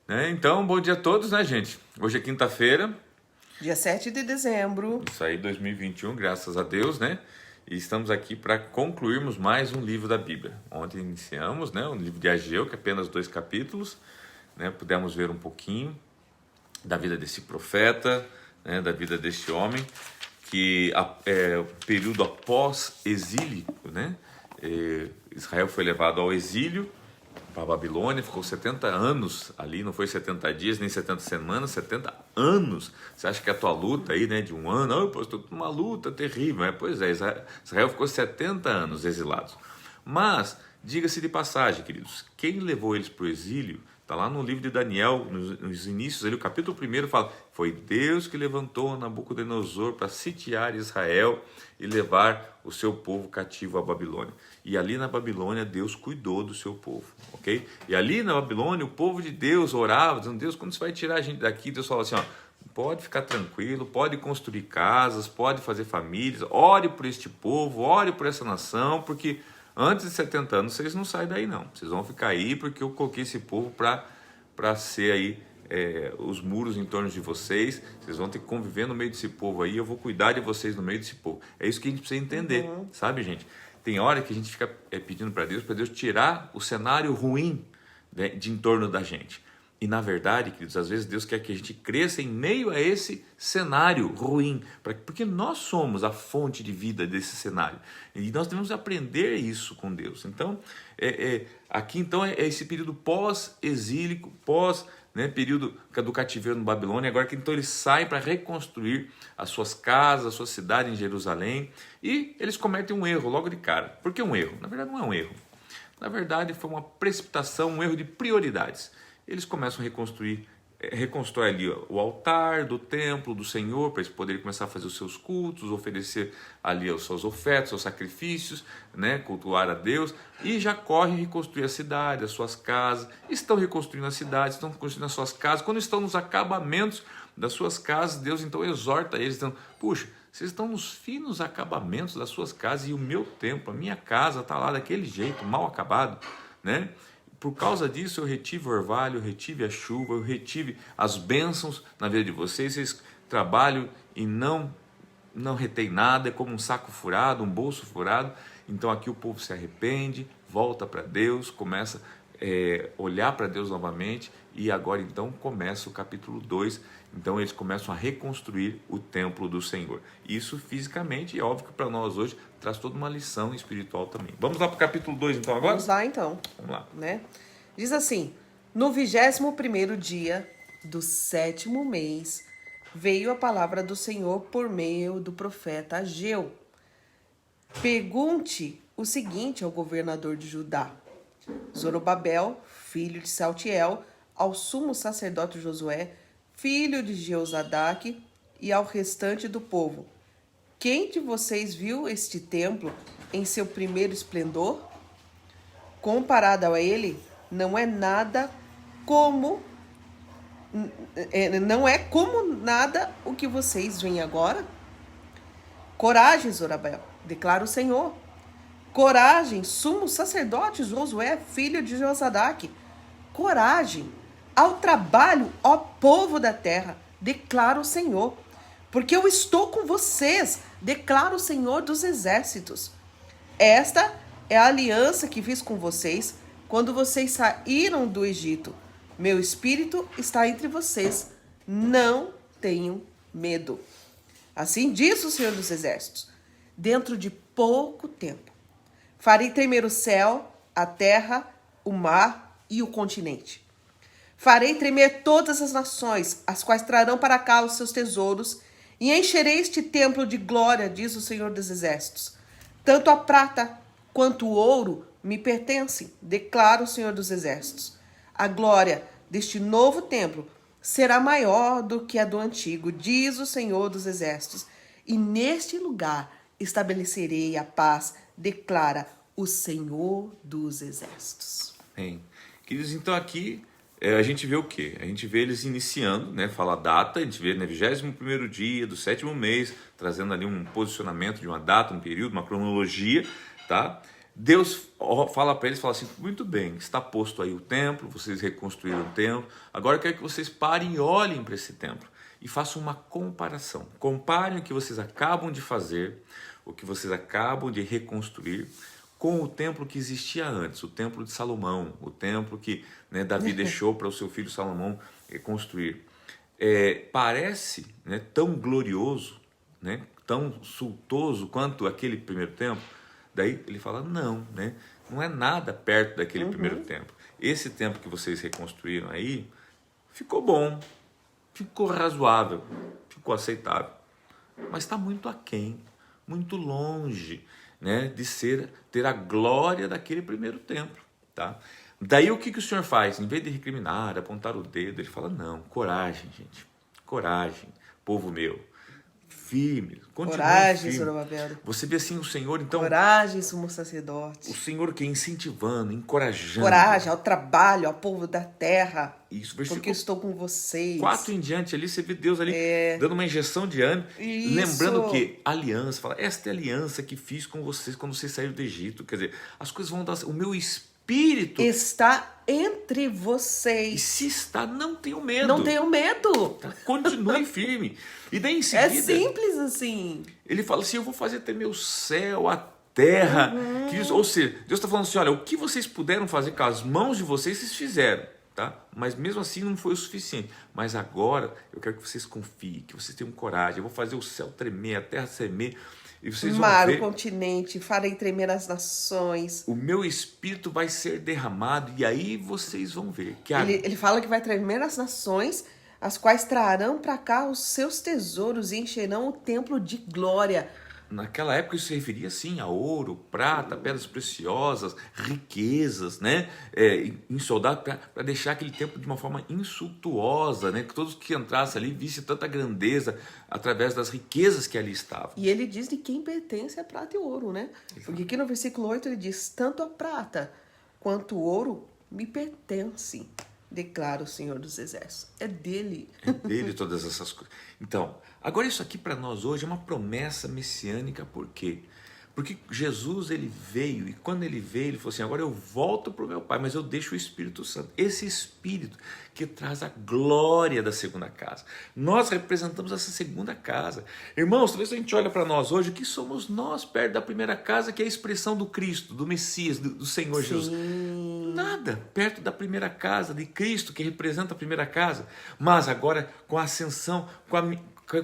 Né? Então, bom dia a todos, né, gente? Hoje é quinta-feira, Dia 7 de dezembro. isso aí, 2021, graças a Deus, né? E estamos aqui para concluirmos mais um livro da Bíblia. Ontem iniciamos, né, o livro de Ageu, que é apenas 2 capítulos, né? Pudemos ver um pouquinho da vida desse profeta, né, da vida deste homem, que é o período após exílico, né? Israel foi levado ao exílio para a Babilônia, ficou 70 anos ali, não foi 70 dias, nem 70 semanas, 70 anos. Você acha que a tua luta aí, né, de um ano, eu estou numa luta terrível, pois é, Israel ficou 70 anos exilados. Mas, diga-se de passagem, queridos, quem levou eles para o exílio, está lá no livro de Daniel, nos inícios, ali, o capítulo 1 fala, foi Deus que levantou Nabucodonosor para sitiar Israel e levar o seu povo cativo à Babilônia. E ali na Babilônia, Deus cuidou do seu povo, ok? E ali na Babilônia, o povo de Deus orava, dizendo, Deus, quando você vai tirar a gente daqui? Deus fala assim, ó, pode ficar tranquilo, pode construir casas, pode fazer famílias, ore por este povo, ore por essa nação, porque antes de 70 anos vocês não saem daí não, vocês vão ficar aí porque eu coloquei esse povo para ser aí os muros em torno de vocês, vocês vão ter que conviver no meio desse povo aí, eu vou cuidar de vocês no meio desse povo. É isso que a gente precisa entender, sabe, gente? Tem hora que a gente fica pedindo para Deus tirar o cenário ruim de em torno da gente. E na verdade, queridos, às vezes Deus quer que a gente cresça em meio a esse cenário ruim, porque nós somos a fonte de vida desse cenário. E nós devemos aprender isso com Deus. Então, aqui então é esse período pós-exílico, período do cativeiro no Babilônia, agora que então eles saem para reconstruir as suas casas, a sua cidade em Jerusalém, e eles cometem um erro logo de cara. Por que um erro? Na verdade não é um erro. Na verdade foi uma precipitação, um erro de prioridades. Eles começam a reconstrói ali o altar do templo do Senhor, para eles poderem começar a fazer os seus cultos, oferecer ali os seus ofertas, os sacrifícios, né, cultuar a Deus, e já correm a reconstruir a cidade, as suas casas, estão reconstruindo a cidade, estão reconstruindo as suas casas. Quando estão nos acabamentos das suas casas, Deus então exorta eles, dizendo, puxa, vocês estão nos finos acabamentos das suas casas e o meu templo, a minha casa está lá daquele jeito, mal acabado, né? Por causa disso eu retive o orvalho, eu retive a chuva, eu retive as bênçãos na vida de vocês. Vocês trabalham e não retém nada, é como um saco furado, um bolso furado. Então aqui o povo se arrepende, volta para Deus, começa a olhar para Deus novamente, e agora então começa o capítulo 2. Então eles começam a reconstruir o templo do Senhor. Isso fisicamente, e é óbvio que para nós hoje traz toda uma lição espiritual também. Vamos lá para o capítulo 2 então agora? Vamos lá então. Vamos lá. Né? Diz assim, no 21º dia do 7º mês, veio a palavra do Senhor por meio do profeta Ageu. Pergunte o seguinte ao governador de Judá, Zorobabel, filho de Saltiel, ao sumo sacerdote Josué, filho de Jeozadaque, e ao restante do povo. Quem de vocês viu este templo em seu primeiro esplendor? Comparado a ele, não é como nada o que vocês veem agora? Coragem, Zorobabel, declara o Senhor. Coragem, sumo sacerdote Josué, filho de Jeozadaque. Coragem, ao trabalho, ó povo da terra, declara o Senhor. Porque eu estou com vocês, declara o Senhor dos exércitos. Esta é a aliança que fiz com vocês quando vocês saíram do Egito. Meu espírito está entre vocês. Não tenham medo. Assim diz o Senhor dos exércitos. Dentro de pouco tempo, farei tremer o céu, a terra, o mar e o continente. Farei tremer todas as nações, as quais trarão para cá os seus tesouros, e encherei este templo de glória, diz o Senhor dos exércitos. Tanto a prata quanto o ouro me pertencem, declara o Senhor dos exércitos. A glória deste novo templo será maior do que a do antigo, diz o Senhor dos exércitos. E neste lugar estabelecerei a paz, declara o Senhor dos exércitos. Bem, queridos, então aqui a gente vê o quê? A gente vê eles iniciando, né? Fala a data, a gente vê no 21º dia do 7º mês, trazendo ali um posicionamento de uma data, um período, uma cronologia, tá? Deus fala para eles, fala assim, muito bem, está posto aí o templo, vocês reconstruíram o templo, agora eu quero que vocês parem e olhem para esse templo e façam uma comparação. Comparem o que vocês acabam de fazer, o que vocês acabam de reconstruir, com o templo que existia antes, o templo de Salomão, o templo que, né, Davi deixou para o seu filho Salomão construir. Parece, né, tão glorioso, né, tão suntuoso quanto aquele primeiro templo? Daí ele fala, não, né, não é nada perto daquele primeiro templo. Esse templo que vocês reconstruíram aí ficou bom, ficou razoável, ficou aceitável, mas está muito aquém, muito longe, né, de ter a glória daquele primeiro templo, tá? Daí o que o Senhor faz? Em vez de recriminar, apontar o dedo, ele fala, não, coragem, gente, coragem, povo meu, firme, continue Coragem, firme. Zorobabel. Você vê assim o Senhor, então, Coragem, sumo sacerdote. o Senhor que é incentivando, encorajando. Coragem ao trabalho, ao povo da terra. Isso, Porque versículo estou com vocês. 4 em diante ali, você vê Deus ali dando uma injeção de ânimo, Isso. lembrando que aliança, fala, esta é a aliança que fiz com vocês quando vocês saíram do Egito, quer dizer, as coisas vão dar, o meu espírito Está entre e vocês. se está, não tenham medo. Não tenham medo. Tá? Continue firme. E daí em É seguida, simples assim. ele fala assim, eu vou fazer até meu céu, a terra. Ou seja, Deus está falando assim, olha, o que vocês puderam fazer com as mãos de vocês fizeram. Tá? Mas mesmo assim não foi o suficiente. Mas agora eu quero que vocês confiem, que vocês tenham coragem. Eu vou fazer o céu tremer, a terra tremer. E vocês vão Mar, ver, o continente, farei tremer as nações. o meu espírito vai ser derramado. E aí vocês vão ver que a Ele fala que vai tremer as nações, as quais trarão para cá os seus tesouros e encherão o templo de glória. naquela época isso se referia sim a ouro, prata, pedras preciosas, riquezas, né? Em soldado, para deixar aquele templo de uma forma insultuosa, né? Que todos que entrassem ali vissem tanta grandeza através das riquezas que ali estavam. E ele diz de quem pertence a prata e ouro, né? Porque aqui no versículo 8 ele diz, tanto a prata quanto o ouro me pertencem, declara o Senhor dos Exércitos. É dele. É dele todas essas coisas. Então, agora isso aqui para nós hoje é uma promessa messiânica, por quê? Porque Jesus, ele veio, e quando ele veio, ele falou assim, agora eu volto para o meu Pai, mas eu deixo o Espírito Santo. Esse Espírito que traz a glória da segunda casa. Nós representamos essa segunda casa. Irmãos, talvez a gente olha para nós hoje, o que somos nós perto da primeira casa, que é a expressão do Cristo, do Messias, do Senhor Jesus. Nada perto da primeira casa de Cristo, que representa a primeira casa. Mas agora, com a ascensão,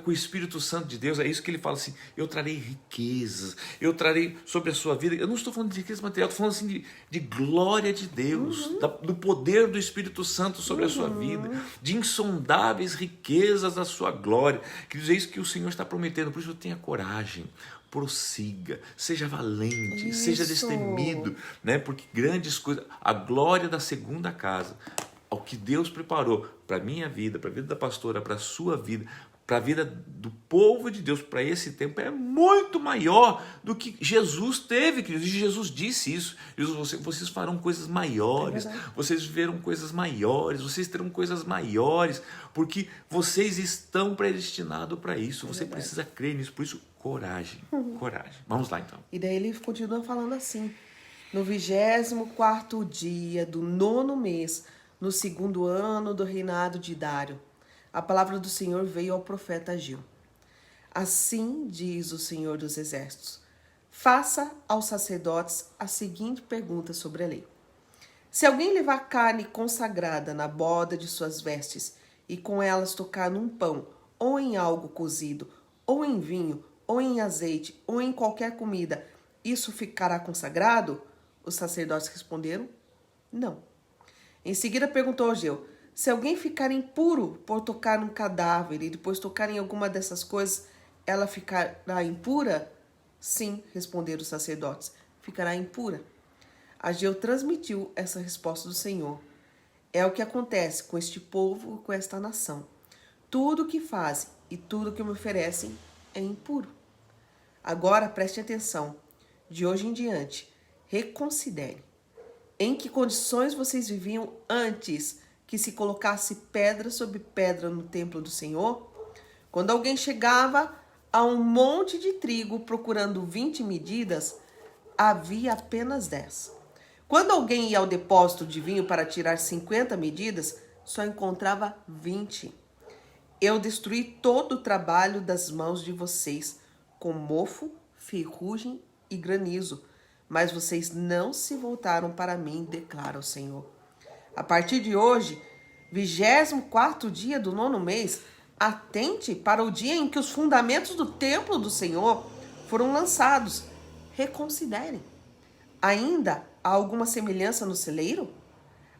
com o Espírito Santo de Deus, é isso que ele fala assim, eu trarei riquezas, eu trarei sobre a sua vida, eu não estou falando de riqueza material, estou falando assim de glória de Deus, do poder do Espírito Santo sobre a sua vida, de insondáveis riquezas da sua glória, que diz isso que o Senhor está prometendo, por isso tenha coragem, prossiga, seja valente, seja destemido, né? Porque grandes coisas, a glória da segunda casa, o que Deus preparou para a minha vida, para a vida da pastora, para a sua vida, para a vida do povo de Deus, para esse tempo, é muito maior do que Jesus teve, queridos. E Jesus disse isso. Jesus, vocês farão coisas maiores, vocês viverão coisas maiores, vocês terão coisas maiores, porque vocês estão predestinados para isso. Você precisa crer nisso, por isso, coragem, coragem. Vamos lá então. E daí ele continua falando assim, no 24º dia do 9º mês, no 2º ano do reinado de Dário, a palavra do Senhor veio ao profeta Ageu. Assim diz o Senhor dos Exércitos, faça aos sacerdotes a seguinte pergunta sobre a lei. Se alguém levar carne consagrada na borda de suas vestes e com elas tocar num pão, ou em algo cozido, ou em vinho, ou em azeite, ou em qualquer comida, isso ficará consagrado? Os sacerdotes responderam, não. Em seguida perguntou Ageu, se alguém ficar impuro por tocar num cadáver e depois tocar em alguma dessas coisas, ela ficará impura? Sim, responderam os sacerdotes, ficará impura. Ageu transmitiu essa resposta do Senhor. É o que acontece com este povo e com esta nação. Tudo o que fazem e tudo o que me oferecem é impuro. Agora preste atenção. De hoje em diante, reconsidere. Em que condições vocês viviam antes que se colocasse pedra sobre pedra no templo do Senhor? Quando alguém chegava a um monte de trigo procurando 20 medidas, havia apenas 10. Quando alguém ia ao depósito de vinho para tirar 50 medidas, só encontrava 20. Eu destruí todo o trabalho das mãos de vocês, com mofo, ferrugem e granizo, mas vocês não se voltaram para mim, declara o Senhor. A partir de hoje, 24º dia do 9º mês, atente para o dia em que os fundamentos do templo do Senhor foram lançados. Reconsiderem. Ainda há alguma semelhança no celeiro?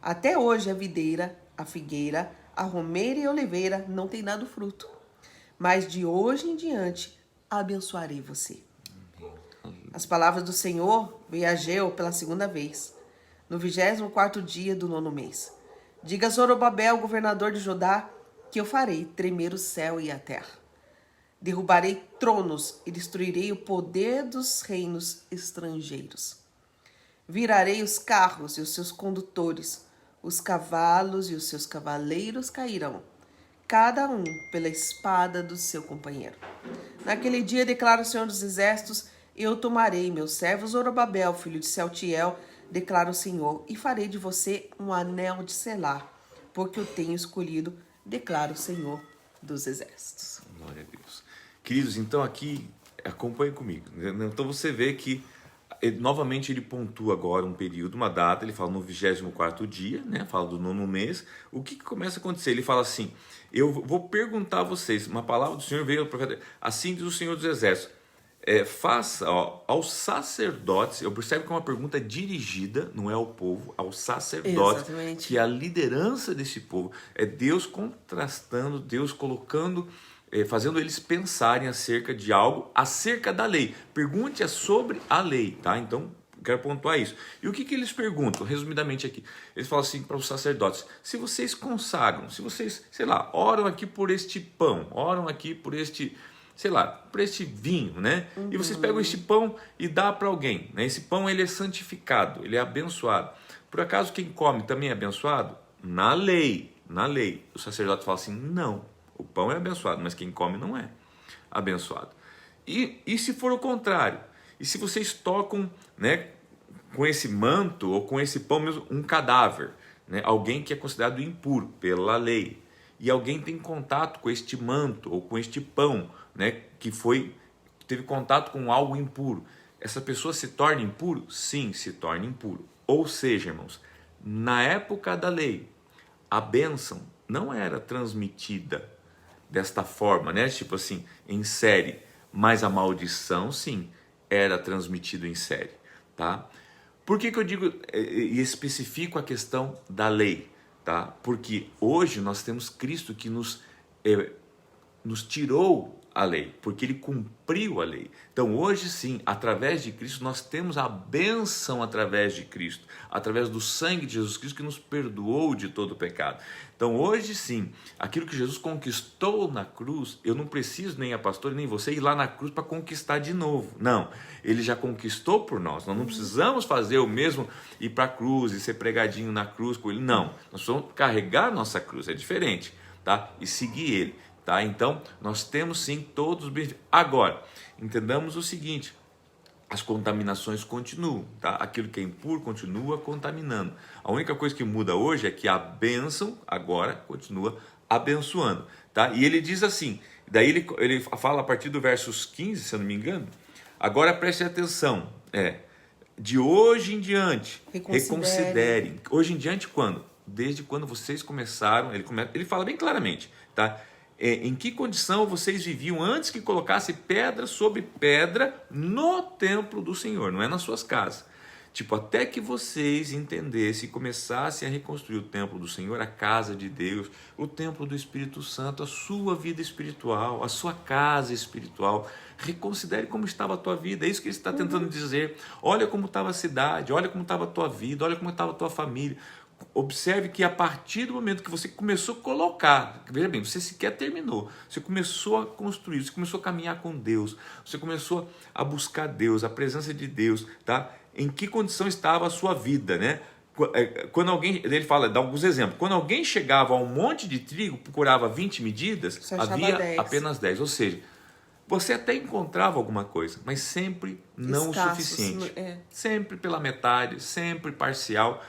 Até hoje a videira, a figueira, a romeira e a oliveira não têm dado fruto. Mas de hoje em diante abençoarei você. As palavras do Senhor veio a Ageu pela segunda vez, no 24º dia do 9º mês. Diga a Zorobabel, governador de Judá, que eu farei tremer o céu e a terra. Derrubarei tronos e destruirei o poder dos reinos estrangeiros. Virarei os carros e os seus condutores, os cavalos e os seus cavaleiros cairão, cada um pela espada do seu companheiro. Naquele dia, declara o Senhor dos Exércitos, eu tomarei meu servo Zorobabel, filho de Sealtiel, declara o Senhor, e farei de você um anel de selar, porque eu tenho escolhido, declara o Senhor dos Exércitos. Glória a Deus. Queridos, então aqui, acompanhe comigo. Então você vê que, novamente ele pontua agora um período, uma data, ele fala no 24º dia, né? Fala do 9º mês. O que começa a acontecer? Ele fala assim, eu vou perguntar a vocês, uma palavra do Senhor veio ao profeta, assim diz o Senhor dos Exércitos, faça aos sacerdotes, eu percebo que é uma pergunta dirigida, não é ao povo, aos sacerdotes, exatamente, que é a liderança desse povo, é Deus contrastando, Deus colocando, fazendo eles pensarem acerca de algo, acerca da lei. Pergunte sobre a lei, tá? Então, quero pontuar isso. E o que eles perguntam, resumidamente aqui? Eles falam assim para os sacerdotes, se vocês consagram, se vocês, sei lá, oram aqui por este pão, oram aqui por este, sei lá, por este vinho, né? Uhum. E vocês pegam este pão e dá para alguém, né? Esse pão, ele é santificado, ele é abençoado. Por acaso quem come também é abençoado? Na lei. O sacerdote fala assim, não. O pão é abençoado, mas quem come não é abençoado. E se for o contrário? E se vocês tocam, né, com esse manto ou com esse pão mesmo, um cadáver, né, alguém que é considerado impuro pela lei, e alguém tem contato com este manto ou com este pão, né, que teve contato com algo impuro, essa pessoa se torna impuro? Sim, se torna impuro. Ou seja, irmãos, na época da lei, a bênção não era transmitida desta forma, né? Tipo assim, em série, mas a maldição, sim, era transmitida em série, tá? Por que eu digo e especifico a questão da lei, tá? Porque hoje nós temos Cristo que nos tirou a lei, porque ele cumpriu a lei. Então hoje sim, através de Cristo, nós temos a bênção através de Cristo, através do sangue de Jesus Cristo que nos perdoou de todo o pecado. Então hoje sim, aquilo que Jesus conquistou na cruz, eu não preciso nem a pastora nem você ir lá na cruz para conquistar de novo. Não, ele já conquistou por nós, nós não precisamos fazer o mesmo, ir para a cruz e ser pregadinho na cruz com ele, não. Nós precisamos carregar a nossa cruz, é diferente, tá? E seguir ele. Tá? Então, nós temos sim todos os benefícios. Agora, entendamos o seguinte, as contaminações continuam, tá? Aquilo que é impuro continua contaminando. A única coisa que muda hoje é que a bênção agora continua abençoando. Tá? E ele diz assim, daí ele fala a partir do versos 15, se eu não me engano, agora preste atenção, de hoje em diante, reconsiderem. Hoje em diante quando? Desde quando vocês começaram, ele fala bem claramente, tá? Em que condição vocês viviam antes que colocasse pedra sobre pedra no templo do Senhor, não é nas suas casas. Tipo, até que vocês entendessem e começassem a reconstruir o templo do Senhor, a casa de Deus, o templo do Espírito Santo, a sua vida espiritual, a sua casa espiritual. Reconsidere como estava a tua vida, é isso que ele está tentando dizer. Olha como estava a cidade, olha como estava a tua vida, olha como estava a tua família. Observe que a partir do momento que você começou a colocar, veja bem, você sequer terminou, você começou a construir, você começou a caminhar com Deus, você começou a buscar Deus, a presença de Deus, tá? Em que condição estava a sua vida, né? Quando alguém, ele fala, dá alguns exemplos, quando alguém chegava a um monte de trigo, procurava 20 medidas, havia 10. Apenas 10, ou seja, Você até encontrava alguma coisa, mas sempre não Escassos, o suficiente. é. Sempre pela metade, sempre parcial.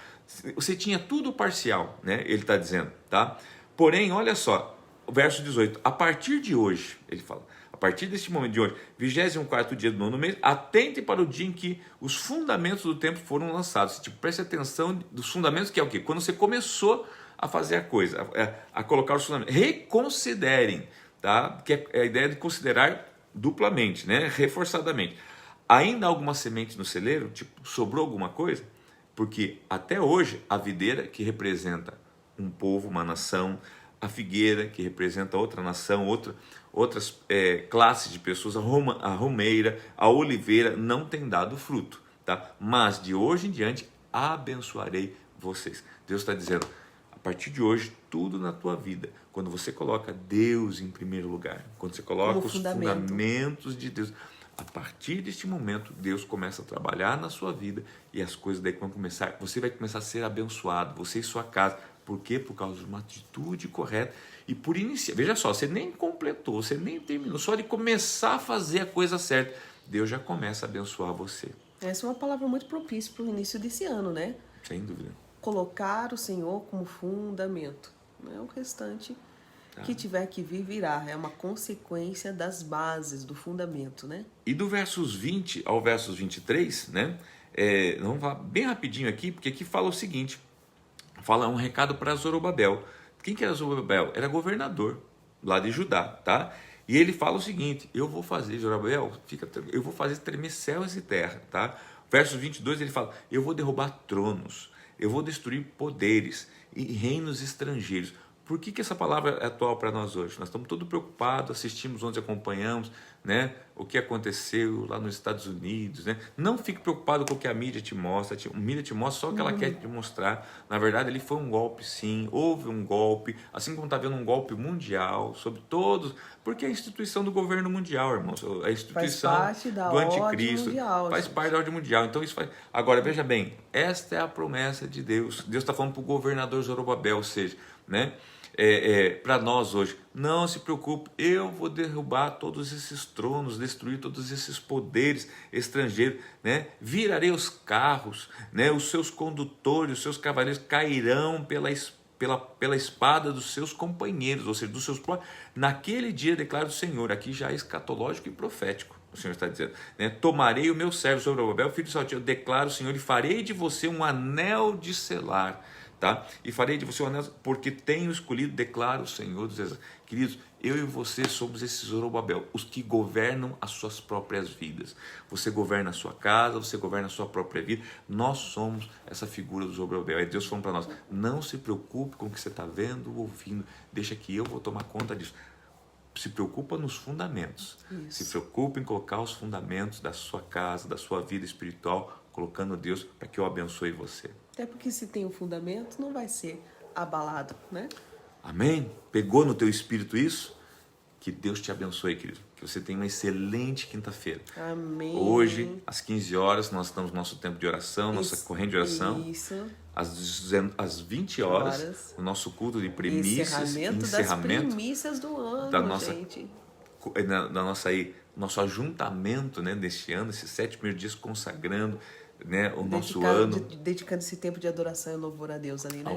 Você tinha tudo parcial, né? Ele está dizendo, tá? Porém, olha só, o verso 18. A partir de hoje, ele fala, a partir deste momento de hoje, 24º dia do 9º mês, atente para o dia em que os fundamentos do templo foram lançados. Tipo, preste atenção dos fundamentos, que é o quê? Quando você começou a fazer a coisa, a colocar os fundamentos. Reconsiderem, tá? Que é a ideia de considerar duplamente, né? Reforçadamente. Ainda há alguma semente no celeiro? Tipo, sobrou alguma coisa? Porque até hoje a videira, que representa um povo, uma nação, a figueira, que representa outra nação, outras classes de pessoas, a romeira, a oliveira, não tem dado fruto, tá? Mas de hoje em diante abençoarei vocês. Deus está dizendo, a partir de hoje, tudo na tua vida, quando você coloca Deus em primeiro lugar, quando você coloca os fundamentos de Deus, a partir deste momento, Deus começa a trabalhar na sua vida e as coisas daí vão começar, você vai começar a ser abençoado, você e sua casa. Por quê? Por causa de uma atitude correta e por iniciar. Veja só, você nem completou, você nem terminou, só de começar a fazer a coisa certa, Deus já começa a abençoar você. Essa é uma palavra muito propícia para o início desse ano, né? Sem dúvida. Colocar o Senhor como fundamento. O restante que tiver que vir, virá. É uma consequência das bases, do fundamento, né? E do versos 20 ao versos 23, né? Vamos falar bem rapidinho aqui, porque aqui fala o seguinte, fala um recado para Zorobabel. Quem que era Zorobabel? Era governador lá de Judá, tá? E ele fala o seguinte, eu vou fazer, Zorobabel, eu vou fazer tremer céus e terra, tá? Versos 22 ele fala, eu vou derrubar tronos, eu vou destruir poderes e reinos estrangeiros. Por que essa palavra é atual para nós hoje? Nós estamos todos preocupados, assistimos onde acompanhamos, né? O que aconteceu lá nos Estados Unidos, né? Não fique preocupado com o que a mídia te mostra. A mídia te mostra só o que ela quer te mostrar. Na verdade, ele foi um golpe, sim. Houve um golpe, assim como está havendo um golpe mundial sobre todos, porque é a instituição do governo mundial, irmãos. A instituição do anticristo mundial, faz parte da ordem mundial. Então isso faz. Agora veja bem, esta é a promessa de Deus. Deus está falando para o governador Zorobabel, ou seja, né? Para nós hoje, não se preocupe, eu vou derrubar todos esses tronos, destruir todos esses poderes estrangeiros, né? Virarei os carros, né? Os seus condutores, os seus cavaleiros cairão pela espada dos seus companheiros, ou seja, dos seus próprios. Naquele dia, declara o Senhor, aqui já é escatológico e profético, o Senhor está dizendo, né? Tomarei o meu servo Zorobabel, filho de Saltiel, declara o Senhor, e farei de você um anel de selar, tá? E farei de você um anel, porque tenho escolhido, declara o Senhor dos Exércitos. Queridos, eu e você somos esse Zorobabel, os que governam as suas próprias vidas. Você governa a sua casa, você governa a sua própria vida. Nós somos essa figura do Zorobabel. É Deus falando para nós, não se preocupe com o que você está vendo, ouvindo, deixa que eu vou tomar conta disso. Se preocupa nos fundamentos. Isso. Se preocupa em colocar os fundamentos da sua casa, da sua vida espiritual, colocando Deus para que eu abençoe você. Até porque se tem um fundamento, não vai ser abalado, né? Amém? Pegou no teu espírito isso? Que Deus te abençoe, querido. Que você tenha uma excelente quinta-feira. Amém. Hoje, às 15 horas, nós estamos no nosso tempo de oração, nossa corrente de oração. Isso. Às 20 horas, o nosso culto de primícias. Encerramento das primícias do ano, da nossa, gente. Nosso ajuntamento, né, deste ano, esses 7 primeiros dias consagrando, né, o nosso ano. Dedicando esse tempo de adoração e louvor a Deus ali, né?